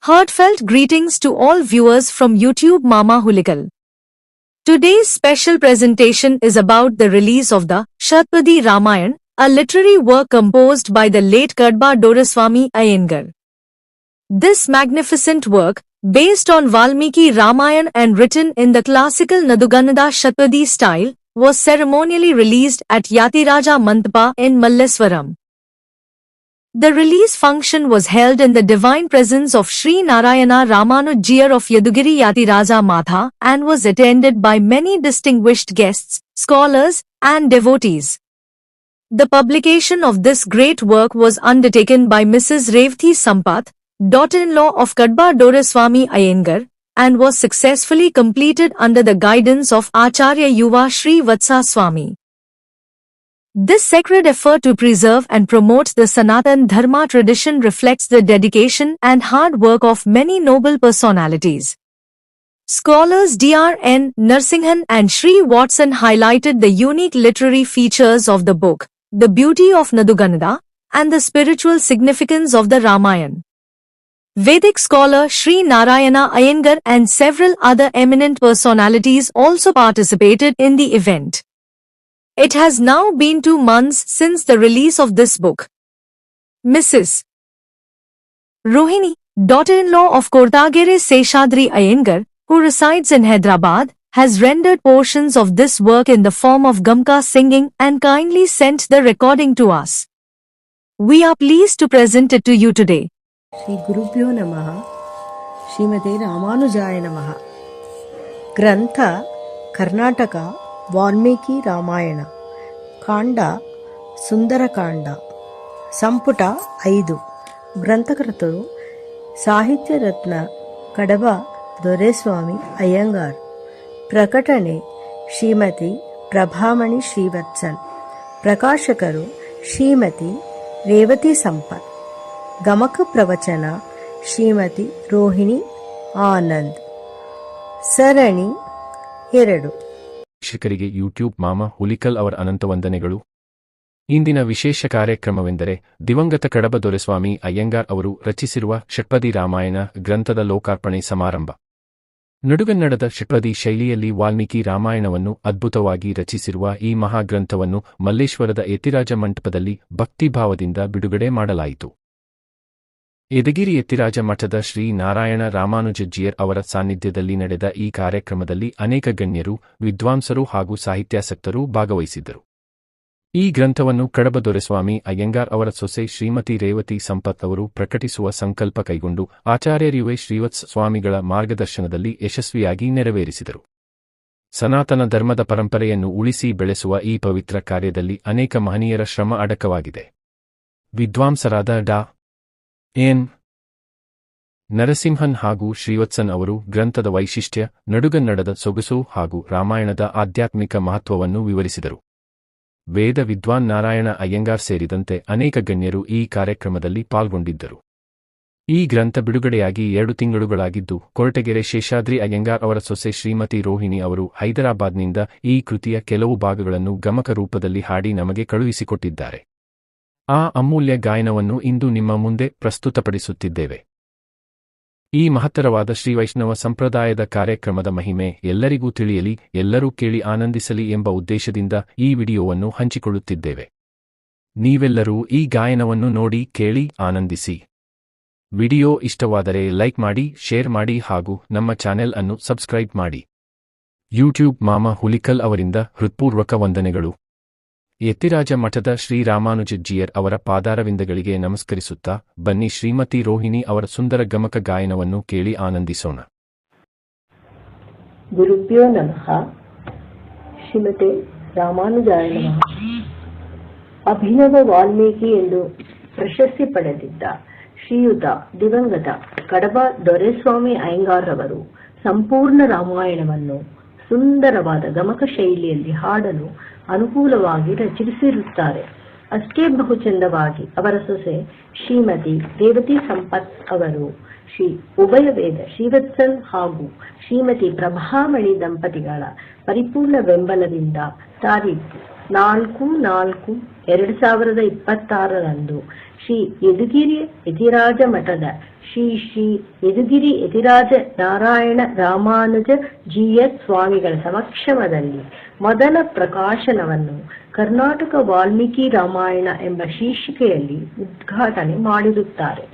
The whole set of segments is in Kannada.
Heartfelt greetings to all viewers from YouTube Mama Hulikal. Today's special presentation is about the release of the Shatpadi Ramayan, a literary work composed by the late Kadba Doraswamy Iyengar. This magnificent work, based on Valmiki Ramayan and written in the classical Nadugannada Shatpadi style, was ceremonially released at Yatiraja Mantapa in Malleswaram. The release function was held in the divine presence of Sri Narayana Ramanujjiyar of Yadugiri Yatiraja Matha and was attended by many distinguished guests, scholars, and devotees. The publication of this great work was undertaken by Mrs. Revthi Sampath, daughter-in-law of Kadba Doraswamy Iyengar, and was successfully completed under the guidance of Acharya Yuva Sri Vatsa Swami. This sacred effort to preserve and promote the Sanatan Dharma tradition reflects the dedication and hard work of many noble personalities. Scholars Dr. Narsinghan and Sri Watson highlighted the unique literary features of the book, the beauty of Nadugannada, and the spiritual significance of the Ramayan. Vedic scholar Sri Narayana Iyengar and several other eminent personalities also participated in the event. It has now been 2 months since the release of this book. Mrs. Rohini, daughter-in-law of Kortagere Seshadri Iyengar, who resides in Hyderabad, has rendered portions of this work in the form of Gamka singing and kindly sent the recording to us. We are pleased to present it to you today. Shri Gurubhyo Namaha, Srimate Ramanujaya Namaha. Grantha Karnataka Valmiki Ramayana. Kanda Sundarakanda. Samputa 5. Granthakraturu Sahitya Ratna Kadaba Doraswamy Iyengar. Prakatane Srimati Prabhamani Srivatsan. Prakashakaru Srimati Revthi Sampath. ಗಮಕ ಪ್ರವಚನ ಶ್ರೀಮತಿ ರೋಹಿಣಿ ಆನಂದ್. ಸರಣಿ 2. ವೀಕ್ಷಕರಿಗೆ ಯೂಟ್ಯೂಬ್ ಮಾಮಾ ಹುಲಿಕಲ್ ಅವರ ಅನಂತ ವಂದನೆಗಳು. ಇಂದಿನ ವಿಶೇಷ ಕಾರ್ಯಕ್ರಮವೆಂದರೆ ದಿವಂಗತ ಕಡಬ ದೊರೆಸ್ವಾಮಿ ಅಯ್ಯಂಗಾರ್ ಅವರು ರಚಿಸಿರುವ ಷಟ್ಪದಿ ರಾಮಾಯಣ ಗ್ರಂಥದ ಲೋಕಾರ್ಪಣೆ ಸಮಾರಂಭ. ನಡುಗನ್ನಡದ ಷಟ್ಪದಿ ಶೈಲಿಯಲ್ಲಿ ವಾಲ್ಮೀಕಿ ರಾಮಾಯಣವನ್ನು ಅದ್ಭುತವಾಗಿ ರಚಿಸಿರುವ ಈ ಮಹಾಗ್ರಂಥವನ್ನು ಮಲ್ಲೇಶ್ವರದ ಯತಿರಾಜ ಮಂಟಪದಲ್ಲಿ ಭಕ್ತಿಭಾವದಿಂದ ಬಿಡುಗಡೆ ಮಾಡಲಾಯಿತು. ಯದಗಿರಿ ಯತಿರಾಜ ಮಠದ ಶ್ರೀ ನಾರಾಯಣ ರಾಮಾನುಜಜ್ಜಿಯರ್ ಅವರ ಸಾನ್ನಿಧ್ಯದಲ್ಲಿ ನಡೆದ ಈ ಕಾರ್ಯಕ್ರಮದಲ್ಲಿ ಅನೇಕ ಗಣ್ಯರು, ವಿದ್ವಾಂಸರು ಹಾಗೂ ಸಾಹಿತ್ಯಾಸಕ್ತರು ಭಾಗವಹಿಸಿದ್ದರು. ಈ ಗ್ರಂಥವನ್ನು ಕಡಬ ದೊರೆಸ್ವಾಮಿ ಅಯ್ಯಂಗಾರ್ ಅವರ ಸೊಸೆ ಶ್ರೀಮತಿ ರೇವತಿ ಸಂಪತ್ ಅವರು ಪ್ರಕಟಿಸುವ ಸಂಕಲ್ಪ ಕೈಗೊಂಡು ಆಚಾರ್ಯರಿವೆ ಶ್ರೀವತ್ಸ ಸ್ವಾಮಿಗಳ ಮಾರ್ಗದರ್ಶನದಲ್ಲಿ ಯಶಸ್ವಿಯಾಗಿ ನೆರವೇರಿಸಿದರು. ಸನಾತನ ಧರ್ಮದ ಪರಂಪರೆಯನ್ನು ಉಳಿಸಿ ಬೆಳೆಸುವ ಈ ಪವಿತ್ರ ಕಾರ್ಯದಲ್ಲಿ ಅನೇಕ ಮಹನೀಯರ ಶ್ರಮ ಅಡಕವಾಗಿದೆ. ವಿದ್ವಾಂಸರಾದ ಡಾ. ಎನ್. ನರಸಿಂಹನ್ ಹಾಗೂ ಶ್ರೀವತ್ಸನ್ ಅವರು ಗ್ರಂಥದ ವೈಶಿಷ್ಟ್ಯ, ನಡುಗನ್ನಡದ ಸೊಗಸು ಹಾಗೂ ರಾಮಾಯಣದ ಆಧ್ಯಾತ್ಮಿಕ ಮಹತ್ವವನ್ನು ವಿವರಿಸಿದರು. ವೇದ ವಿದ್ವಾನ್ ನಾರಾಯಣ ಅಯ್ಯಂಗಾರ್ ಸೇರಿದಂತೆ ಅನೇಕ ಗಣ್ಯರು ಈ ಕಾರ್ಯಕ್ರಮದಲ್ಲಿ ಪಾಲ್ಗೊಂಡಿದ್ದರು. ಈ ಗ್ರಂಥ ಬಿಡುಗಡೆಯಾಗಿ 2 ತಿಂಗಳುಗಳಾಗಿದ್ದು, ಕೊರಟಗೆರೆ ಶೇಷಾದ್ರಿ ಅಯ್ಯಂಗಾರ್ ಅವರ ಸೊಸೆ ಶ್ರೀಮತಿ ರೋಹಿಣಿ ಅವರು ಹೈದರಾಬಾದ್ನಿಂದ ಈ ಕೃತಿಯ ಕೆಲವು ಭಾಗಗಳನ್ನು ಗಮಕ ರೂಪದಲ್ಲಿ ಹಾಡಿ ನಮಗೆ ಕಳುಹಿಸಿಕೊಟ್ಟಿದ್ದಾರೆ. ಆ ಅಮೂಲ್ಯ ಗಾಯನವನ್ನು ಇಂದು ನಿಮ್ಮ ಮುಂದೆ ಪ್ರಸ್ತುತಪಡಿಸುತ್ತಿದ್ದೇವೆ. ಈ ಮಹತ್ತರವಾದ ಶ್ರೀವೈಷ್ಣವ ಸಂಪ್ರದಾಯದ ಕಾರ್ಯಕ್ರಮದ ಮಹಿಮೆ ಎಲ್ಲರಿಗೂ ತಿಳಿಯಲಿ, ಎಲ್ಲರೂ ಕೇಳಿ ಆನಂದಿಸಲಿ ಎಂಬ ಉದ್ದೇಶದಿಂದ ಈ ವಿಡಿಯೋವನ್ನು ಹಂಚಿಕೊಳ್ಳುತ್ತಿದ್ದೇವೆ. ನೀವೆಲ್ಲರೂ ಈ ಗಾಯನವನ್ನು ನೋಡಿ, ಕೇಳಿ, ಆನಂದಿಸಿ. ವಿಡಿಯೋ ಇಷ್ಟವಾದರೆ ಲೈಕ್ ಮಾಡಿ, ಶೇರ್ ಮಾಡಿ ಹಾಗೂ ನಮ್ಮ ಚಾನೆಲ್ ಅನ್ನು ಸಬ್ಸ್ಕ್ರೈಬ್ ಮಾಡಿ. ಯೂಟ್ಯೂಬ್ ಮಾಮಾ ಹುಲಿಕಲ್ ಅವರಿಂದ ಹೃತ್ಪೂರ್ವಕ ವಂದನೆಗಳು. ಯತಿರಾಜ ಮಠದ ಶ್ರೀ ರಾಮಾನುಜಜ್ಜಿಯರ್ ಅವರ ಪಾದಾರವಿಂದಗಳಿಗೆ ನಮಸ್ಕರಿಸುತ್ತಾ ಬನ್ನಿ ಶ್ರೀಮತಿ ರೋಹಿಣಿ ಅವರ ಸುಂದರ ಗಮಕ ಗಾಯನವನ್ನು ಕೇಳಿ ಆನಂದಿಸೋಣ. ಗುರುಭ್ಯೋ ನಮಃ. ಶ್ರೀಮತೆ ರಾಮಾನುಜಾಯ ನಮಃ. ಅಭಿನವ ವಾಲ್ಮೀಕಿ ಎಂದು ಪ್ರಶಸ್ತಿ ಪಡೆದಿದ್ದ ಶ್ರೀಯುತ ದಿವಂಗತ ಕಡಬ ದೊರೆಸ್ವಾಮಿ ಅಯ್ಯಂಗಾರ್ ಅವರು ಸಂಪೂರ್ಣ ರಾಮಾಯಣವನ್ನು ಸುಂದರವಾದ ಗಮಕ ಶೈಲಿಯಲ್ಲಿ ಹಾಡಲು ಅನುಕೂಲವಾಗಿ ರಚಿಸಿರುತ್ತಾರೆ. ಅಷ್ಟೇ ಬಹುಚಂದವಾಗಿ ಅವರ ಸೊಸೆ ಶ್ರೀಮತಿ ರೇವತಿ ಸಂಪತ್ ಅವರು ಶ್ರೀ ಉಭಯ ವೇದ ಶ್ರೀವತ್ಸನ್ ಹಾಗೂ ಶ್ರೀಮತಿ ಪ್ರಭಾಮಣಿ ದಂಪತಿಗಳ ಪರಿಪೂರ್ಣ ಬೆಂಬಲದಿಂದ 4/4/2026 ಶ್ರೀ ಯದುಗಿರಿ ಯತಿರಾಜ ಮಠದ ಶ್ರೀ ಯದುಗಿರಿ ಯತಿರಾಜ ನಾರಾಯಣ ರಾಮಾನುಜ ಜಿಎಸ್ ಸ್ವಾಮಿಗಳ ಸಮಕ್ಷಮದಲ್ಲಿ ಮೊದಲ ಪ್ರಕಾಶನವನ್ನು ಕರ್ನಾಟಕ ವಾಲ್ಮೀಕಿ ರಾಮಾಯಣ ಎಂಬ ಶೀರ್ಷಿಕೆಯಲ್ಲಿ ಉದ್ಘಾಟನೆ ಮಾಡಿರುತ್ತಾರೆ.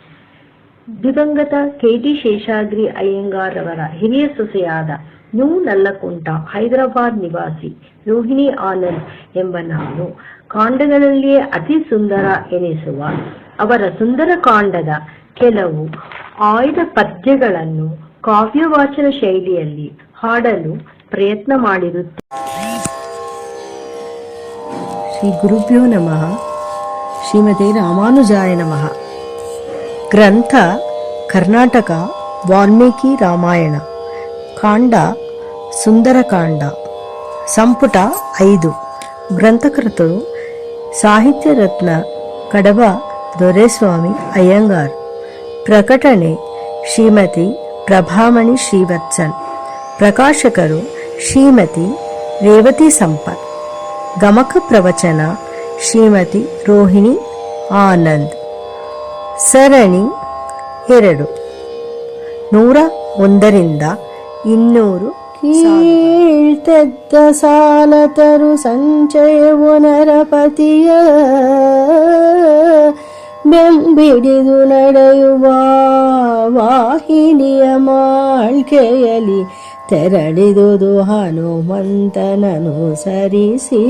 ದಿವಂಗತ ಕೆ.ಟಿ. ಶೇಷಾದ್ರಿ ಅಯ್ಯಂಗಾರ್ ಅವರ ಹಿರಿಯ ಸೊಸೆಯಾದ ನ್ಯೂ ನಲ್ಲಕುಂಟ ಹೈದರಾಬಾದ್ ನಿವಾಸಿ ರೋಹಿಣಿ ಆನಂದ್ ಎಂಬ ನಾನು ಕಾಂಡಗಳಲ್ಲಿಯೇ ಅತಿ ಸುಂದರ ಎನಿಸುವ ಅವರ ಸುಂದರ ಕಾಂಡದ ಕೆಲವು ಆಯ್ದ ಪದ್ಯಗಳನ್ನು ಕಾವ್ಯವಾಚನ ಶೈಲಿಯಲ್ಲಿ ಹಾಡಲು ಪ್ರಯತ್ನ ಮಾಡಿರುತ್ತೇನೆ. ಶ್ರೀ ಗುರುಭ್ಯೋ ನಮಃ. ಶ್ರೀಮತೆ ರಾಮಾನುಜಾಯ ನಮಃ. ಗ್ರಂಥ ಕರ್ನಾಟಕ ವಾಲ್ಮೀಕಿ ರಾಮಾಯಣ. ಕಾಂಡ ಸುಂದರಕಾಂಡ. ಸಂಪುಟ 5. ಗ್ರಂಥಕರ್ತರು ಸಾಹಿತ್ಯ ರತ್ನ ಕಡಬ ದೊರೆಸ್ವಾಮಿ ಅಯ್ಯಂಗಾರ್. ಪ್ರಕಟಣೆ ಶ್ರೀಮತಿ ಪ್ರಭಾಮಣಿ ಶ್ರೀವತ್ಸನ್. ಪ್ರಕಾಶಕರು ಶ್ರೀಮತಿ ರೇವತಿ ಸಂಪತ್. ಗಮಕ ಪ್ರವಚನ ಶ್ರೀಮತಿ ರೋಹಿಣಿ ಆನಂದ್. ಸರಣಿ 2. 101 ಕೀಳ್ತೆದ್ದ ಸಾಲತರು ಸಂಚಯವು ನರಪತಿಯ ಬೆಂಬಿಡಿದು ನಡೆಯುವ ವಾಹಿನಿಯ ಮಾಳ್ಕೆಯಲಿ ತೆರಳಿದುದು ಹನುಮಂತನನು ಸರಿಸಿ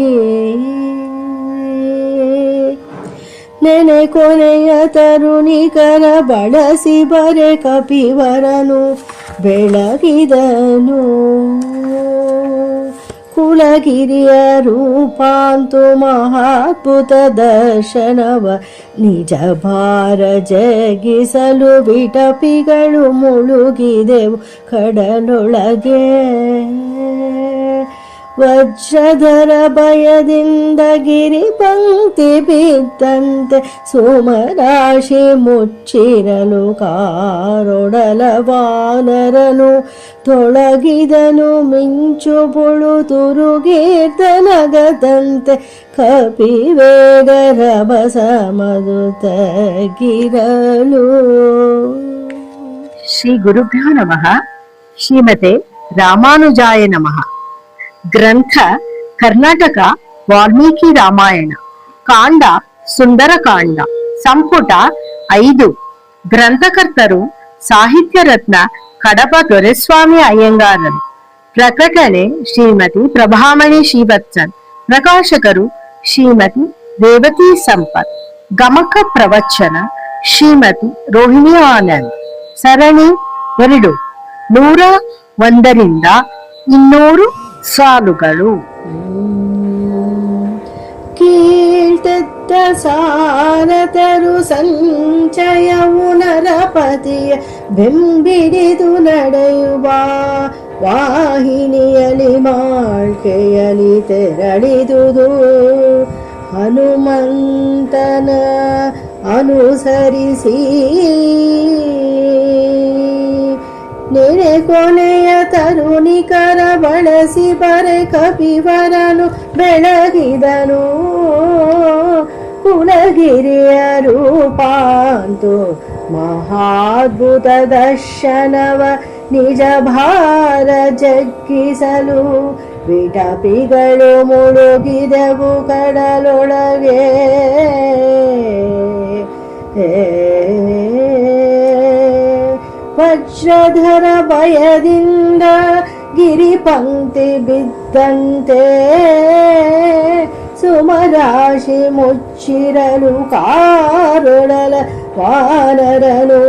ನೆನೆ ಕೊನೆಯ ತರುಣಿಕರ ಬಳಸಿ ಬರೆ ಕಪಿವರನು ಬೆಳಗಿದನು. ಕುಲಗಿರಿಯ ರೂಪಾಂತು ಮಹಾದ್ಭುತ ದರ್ಶನವ ನಿಜ ಭಾರ ಜಗಿಸಲು ವಿಟಪಿಗಳು ಮುಳುಗಿದೆವು ಕಡಲೊಳಗೆ. ವಜ್ರಧರ ಭಯದಿಂದ ಗಿರಿ ಪಂಕ್ತಿ ಬಿದ್ದಂತೆ ಸೋಮರಾಶಿ ಮುಚ್ಚಿರಲು ಕಾರೊಡಲ ವಾನರನು ತೊಳಗಿದನು. ಮಿಂಚು ಬುಳು ತುರುಗೀರ್ದನಗದಂತೆ ಕಪಿವೇಗರ ಬಸಮದು ತಗಿರಲು. ಶ್ರೀ ಗುರುಭ್ಯೋ ನಮಃ. ಶ್ರೀಮತೆ ರಾಮಾನುಜಾಯ ನಮಃ. ಗ್ರಂಥ ಕರ್ನಾಟಕ ವಾಲ್ಮೀಕಿ ರಾಮಾಯಣ. ಕಾಂಡ ಸುಂದರಕಾಂಡ. ಸಂಪುಟ 5. ಗ್ರಂಥಕರ್ತರು ಸಾಹಿತ್ಯ ರತ್ನ ಕಡಪ ದೊರೆಸ್ವಾಮಿ ಅಯ್ಯಂಗಾರರು. ಪ್ರಕಟಣೆ ಶ್ರೀಮತಿ ಪ್ರಭಾಮಣಿ ಶ್ರೀವತ್ಸನ್. ಪ್ರಕಾಶಕರು ಶ್ರೀಮತಿ ರೇವತಿ ಸಂಪತ್. ಗಮಕ ಪ್ರವಚನ ಶ್ರೀಮತಿ ರೋಹಿಣಿ ಆನಂದ್. ಸರಣಿ 2. 101 ಸಾಲುಗಳು. ಕೀಳ್ತೆದ್ದ ಸಾರತರು ಸಂಚಯವು ನರಪತಿಯ ಬೆಂಬಿಡಿದು ನಡೆಯುವ ವಾಹಿನಿಯಲಿ ಮಾಳ್ಕೆಯಲಿ ತೆರಳಿದುದು ಹನುಮಂತನ ಅನುಸರಿಸಿ ನೆನೆ ಕೊನೆಯ ತರುಣಿಕರ ಬಳಸಿ ಬರೆ ಕಪಿವರನು ಬೆಳಗಿದನು. ಕುಲಗಿರಿಯ ರೂಪಾಂತು ಮಹಾದ್ಭುತ ದರ್ಶನವ ನಿಜ ಭಾರ ಜಗ್ಗಿಸಲು ವಿಟಪಿಗಳು ಮುಳುಗಿದವು ಕಡಲೊಳಗೆ. ವಜ್ರಧರ ಭಯದಿಂದ ಗಿರಿ ಪಂಕ್ತಿ ಬಿದ್ದಂತೆ ಸುಮರಾಶಿ ಮುಚ್ಚಿರಲು ಕಾರೊಡಲ ವಾನರನು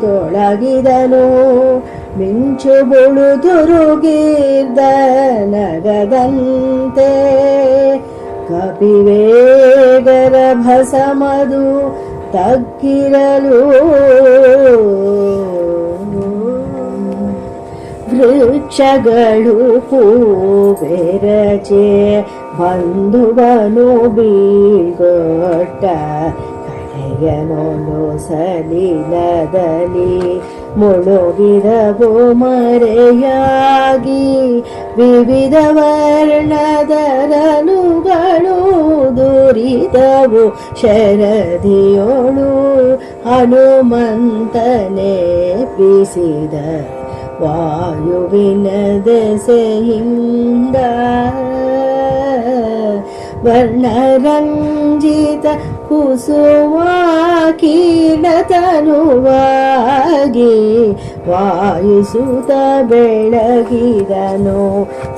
ತೊಳಗಿದನು. ಮಿಂಚು ಬುಳು ತುರುಗಿದ್ದ ನಗದಂತೆ ಕಪಿವೇಗರ ಭಸಮದು ತಗ್ಗಿರಲು. ವೃಕ್ಷಗಳು ಕೂವೆರಚೆ ಬಂಧುವನು ಬೀಳ್ಗೊಟ್ಟ ಕಡೆಯ ಎದೆಯನೊಂದು ಸಲಿಲದಲ್ಲಿ ಮುಳುಗಿದವು ಮರೆಯಾಗಿ ವಿವಿಧ ವರ್ಣದರಲುಗಳು ದುರಿದವು ಶರದಿಯೋಳು ಹನುಮಂತನೇ ಪಿಸಿದ ವಾಯುವಿನ ದೆಸೆಯಿಂದ ವರ್ಣರಂಜಿತ ಕುಸುಮ ಕೀರ್ಣತನುವಾಗಿ ವಾಯಿಸುತ್ತ ಬೆಳಗಿದನು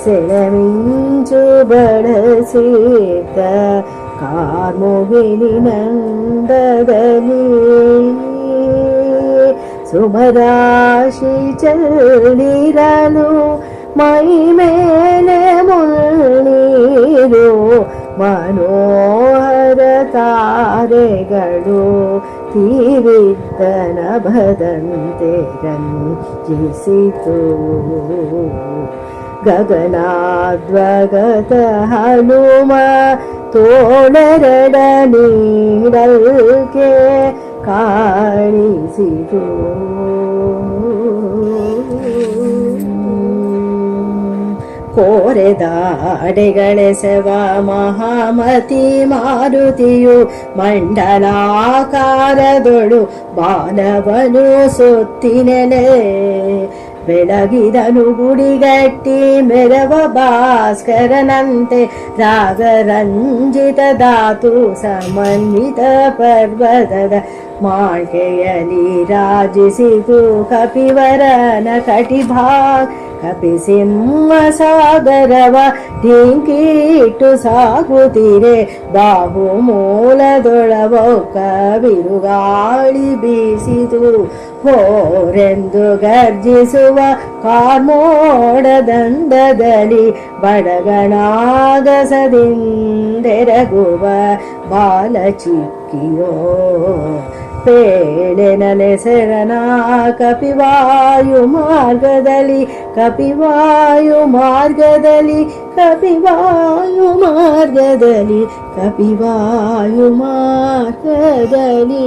ಸೆಳಮಿಂಚು ಬಳಸಿದ ಕಾರ್ಮುಗಿನಿ ನಂದದಲ್ಲಿ ಸುಮರಾಶಿ ಚೆಲ್ಲಿರಲು ಮೈ ಮೇಲೆ ಮುನ್ನೀರು ಮನೋಹರ ತಾರೆಗಳು ತೀರಿದ್ದ ನಭದಂತೆ ರಂಜಿಸಿತು ಗಗನಾದ್ವಗತ ಹನುಮ ತೋಳರಡ ನೀಡಲ್ಕೆ ಕಾಣಿಸಿತು ಕೋರೆದಾಡೆಗಳೆಸವ ಮಹಾಮತಿ ಮಾರುತಿಯು ಮಂಡಲಾಕಾರದೊಳು ಬಾಲವನು ಸೊತ್ತಿನೆಲೆ ಬೆಳಗಿದನು ಗುಡಿಗಟ್ಟಿ ಮೆರವ ಭಾಸ್ಕರನಂತೆ ರಾಗರಂಜಿತ ಧಾತು ಸಮನ್ವಿತ ಪರ್ವತದ ಮಾಳ್ಗೆಯಲ್ಲಿ ರಾಜಿಸಿತು ಕಪಿವರನ ಕಟಿಭಾಗ್ ಕಪಿಸಿಂಹ ಸಾಗರವ ಢಿಂಕಿಟ್ಟು ಸಾಗುತ್ತಿರೆ ಬಾಹು ಮೂಲದೊಳವೊಕ್ಕ ಬಿರುಗಾಳಿ ಬೀಸಿತು ಹೋರೆಂದು ಗರ್ಜಿಸುವ ಕಾರ್ಮೋಡ ದಂಡದಲ್ಲಿ ಬಡಗಣಾಗಸದಿಂದೆರಗುವ ಬಾಲಚಿಕ್ಕಿಯೋ ಪೇಳೆನಲೆಸೆರನ ಕಪಿವಾಯು ಮಾರ್ಗದಲ್ಲಿ ಕಪಿವಾಯು ಮಾರ್ಗದಲ್ಲಿ ಕಪಿವಾಯು ಮಾರ್ಗದಲ್ಲಿ ಕಪಿವಾಯು ಮಾರ್ಗದಲ್ಲಿ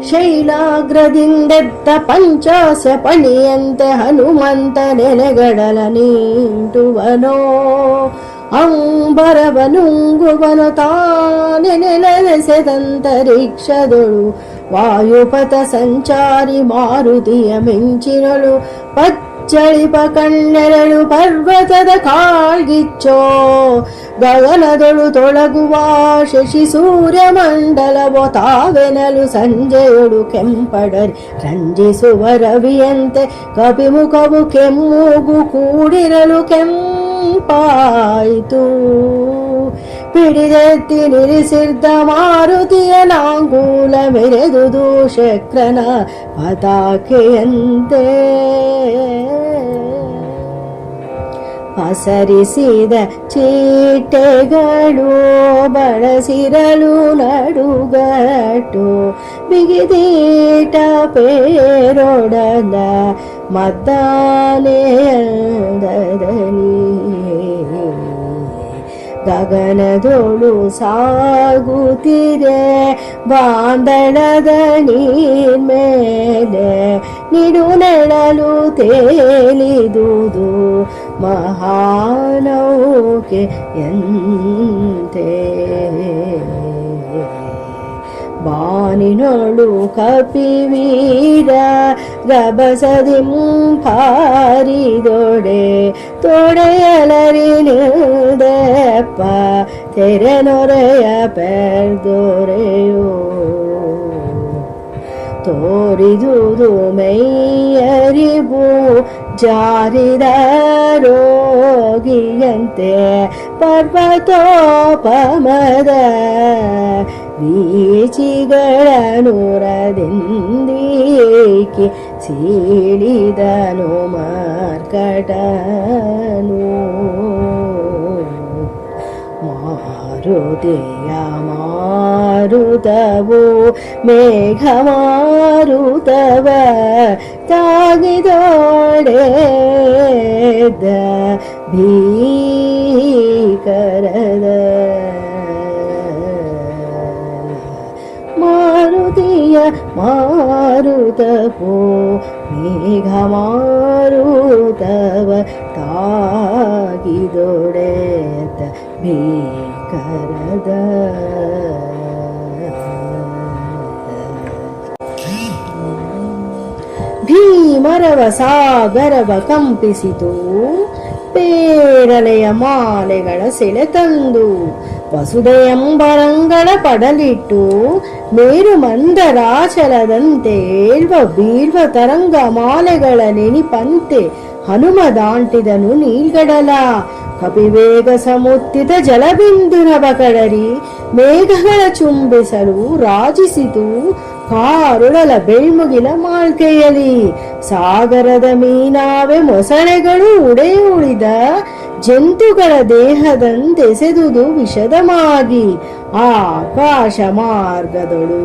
ಶೈಲಾಗ್ರದಿಂದೆದ್ದ ಪಂಚಾಶ ಪಣಿಯಂತೆ ಹನುಮಂತ ನೆಲೆಗಡಲ ನೀಂಟುವನೋ ಅಂಬರವನುಂಗುವನು ತಾನೆ ನೆಲೆಸೆದಂತರಿಕ್ಷದೊಳು ವಾಯುಪಥ ಸಂಚಾರಿ ಮಾರುತಿಯ ಮಿಂಚಿನಳು ಪಚ್ಚಳಿಪ ಕಣ್ಣೆರಳು ಪರ್ವತದ ಕಾಳ್ಗಿಚ್ಚೋ ಗಗನದೊಳು ತೊಳಗುವ ಶಶಿ ಸೂರ್ಯ ಮಂಡಲವೋ ತಾವೆನಲು ಸಂಜೆಯೊಳು ಕೆಂಪಡರಿ ರಂಜಿಸುವ ರವಿಯಂತೆ ಕಪಿಮುಖವು ಕೆಮ್ಮೂಗು ಕೂಡಿರಲು ಕೆಂಪಾಯಿತು ಪಿಡಿದೆತ್ತಿ ನಿಲ್ಲಿಸಿದ್ದ ಮಾರುತಿಯ ನಾಂಗೂಲ ಮೆರೆದುದು ಶಕ್ರನ ಪತಾಕೆಯಂತೆ ಪಸರಿಸಿದ ಚೀಟೆಗಳು ಬಳಸಿರಲು ನಡುಗಟ್ಟು ಬಿಗಿದೀಟ ಪೇರೊಡಲ ಮದ್ದಾನೆಯಂದದಲ್ಲಿ ಗಗನದೊಳು ಸಾಗುತ್ತಿರೆ ಬಾಂದಳದ ನೀರ್ಮೇಲೆ ನಿಡುನೆಳಲು ತೇಲಿದುದು ಮಹಾನೌಕೆಯಂತೆ ಬಾನಿನೊಳು ಕಪಿವೀರ ರಭಸದಿಂ ಪಾರಿದೊಡೆ ತೊಡೆಯಲರಿ ನಿಲ್ದೆಪ್ಪ ತೆರೆನೊರೆಯ ಪೆರ್ದೊರೆಯೋ ತೋರಿದುದು ಮೈಯರಿವು ಜಾರಿದ ರೋಗಿಯಂತೆ ಪರ್ವತೋಪಮದ ಬೀಚಿಗಳ ನೂರದಿಂದೀಕಿ ಸೀಳಿದನು ಮಾರ್ಕಟನು ಮಾರುತಿಯ ಮಾರುತವು ಮೇಘ ಮಾರುತವ ತಾಗಿದೋಡೆದ ಭೀಕರದ ಮಾರುತಿಯ ಮಾರುತಪೋ ಮೇಘ ಮಾರುತವ ತಾಗಿದೊಡೆತ ಭೀಕರದ ಭೀಮರವ ಸಾಗರವ ಕಂಪಿಸಿತು, ಪೇರಲೆಯ ಮಾಲೆಗಳ ಸೆಳೆ ತಂದು ವಸುದೆಯಂಬರಂಗಳ ಪಡಲಿಟ್ಟು, ಮೇರು ಮಂದರಾಚಲದಂತೆ ಏಳ್ವ ಬೀಳ್ವ ತರಂಗ ಮಾಲೆಗಳ ನೆನಿಪಂತೆ ಹನುಮ ದಾಂಟಿದನು ನೀಲ್ಗಡಲ. ಕಪಿವೇಗ ಸಮುತ್ತಿತ ಜಲಬಿಂದುರವ ಕಡರಿ ಮೇಘಗಳ ಚುಂಬಿಸಲು ರಾಜಿಸಿತು, ಕಾರುಳಲ ಬೆಳ್ಮುಗಿಲ ಮಾಳ್ಕೆಯಲಿ. ಸಾಗರದ ಮೀನಾವೆ ಮೊಸಳೆಗಳು ಉಡೆ ಉಳಿದ ಜಂತುಗಳ ದೇಹದಂತೆಸೆದುದು ವಿಷದಮಾಗಿ, ಆಕಾಶ ಮಾರ್ಗದೊಳು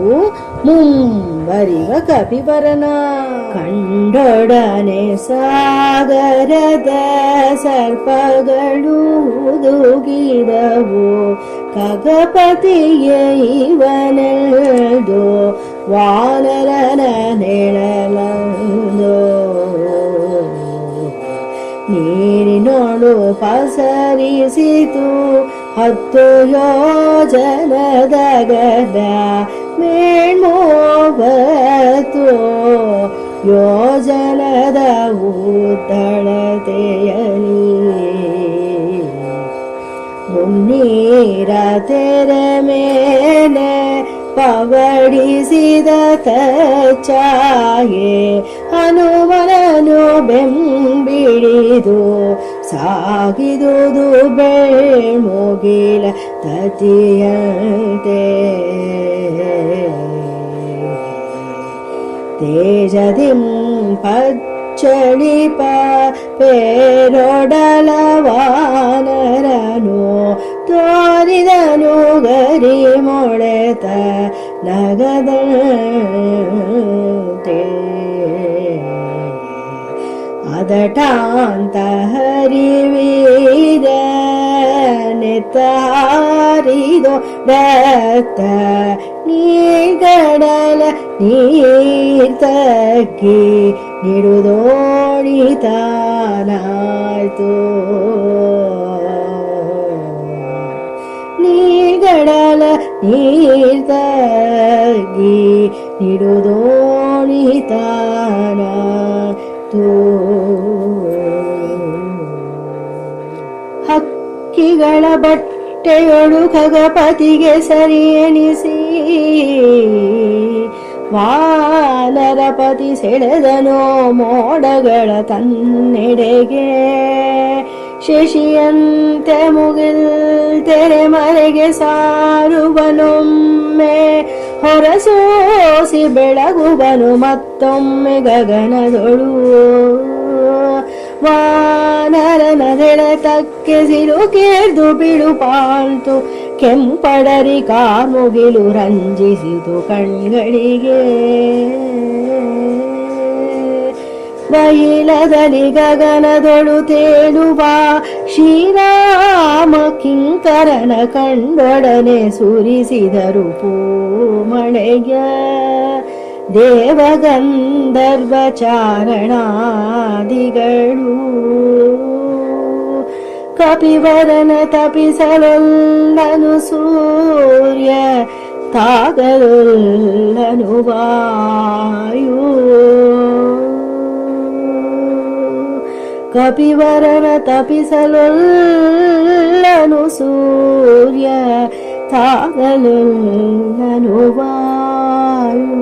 ಮುಂಬರಿವ ಕಪಿವರನ. ಕಂಡೊಡನೆ ಸಾಗರದ ಸರ್ಪಗಳು ದುಗಿದವು, ಖಗಪತಿಯ ಇವನೆಲ್ದೋ ವಾನರನ ನೆಳಲಂದೋ. ನೀರಿನೊಳು ಪಸರಿಸಿತು 10 ಯೋಜನದ ಗದ, ಮೇಲ್ಮೋವತ್ತು ಯೋಜನದ ಉತ್ತಳತೆಯಲಿ. ಮುನ್ನೀರ ತೆರೆ ಮೇಲೆ ಪವಡಿಸಿದ ಚಾಯೆ ಹನುಮನನು ಬೆಂಬಿಡಿದು ಸಾಗಿದುದು ಬೆಳ್ಮುಗಿಲ ತತಿಯಂತೆ. ತೇಜದಿಂ ಪಚ್ಚಳಿಪ ಪೇರೊಡಲ ವಾನರನು ತೋರಿದನು ಗರಿ ಮೊಳೆತ ನಗದಂತೆ. ಅದಟಾಂತ ಹರಿವೀರ ನೆತ್ತಾರಿದೋ ದತ್ತ ನೀರ್ಗಡಲ ನೀರ್ತಕ್ಕಿ ನಿಡುದೋಣಿತಾನಾಯ್ತು. ನೀರ್ಗಡಲ ನೀರ್ತಕ್ಕಿ ನಿಡುದೋಣಿತಾನಾಯ್ತು. ಹಕ್ಕಿಗಳ ಬಟ್ಟೆಯೊಳು ಖಗಪತಿಗೆ ಸರಿ ಎಣಿಸಿ, ವಾನರಪತಿ ಸೆಳೆದನೋ ಮೋಡಗಳ ತನ್ನೆಡೆಗೆ. ಶಶಿಯಂತೆ ಮುಗಿಲ್ ತೆರೆ ಮರೆಗೆ ಸಾರುವನೊಮ್ಮೆ, ಹೊರಸೋಸಿ ಬೆಳಗುವನು ಮತ್ತೊಮ್ಮೆ ಗಗನದೊಳು. ವಾನರನ ಸೆಳೆತಕ್ಕೆ ಸಿಲುಕೇರ್ದು ಬಿಳುಪಾಂತು, ಕೆಂಪಡರಿ ಕಾರ್ಮುಗಿಲು ರಂಜಿಸಿತು ಕಣ್ಗಳಿಗೆ. ಬಹಿಲದಲ್ಲಿ ಗಗನದೊಳು ತೇಲುವ ಶ್ರೀರಾಮ ಕಿಂಕರನ ಕಂಡೊಡನೆ ಸುರಿಸಿದರು ಪೂಮಳೆಯ. ದೇವಗಂಧರ್ವ ಚಾರಣಾದಿಗಳು ಕಪಿವರನ ತಪಿಸಲೊಲ್ಲನು ಸೂರ್ಯ, ತಾಗಲೊಲ್ಲನು ವಾಯು. ಕಪಿವರನ ತಪಿಸಲೊಲ್ಲನು ಸೂರ್ಯ, ತಾಗಲೊಲ್ಲನು ವಾಯು.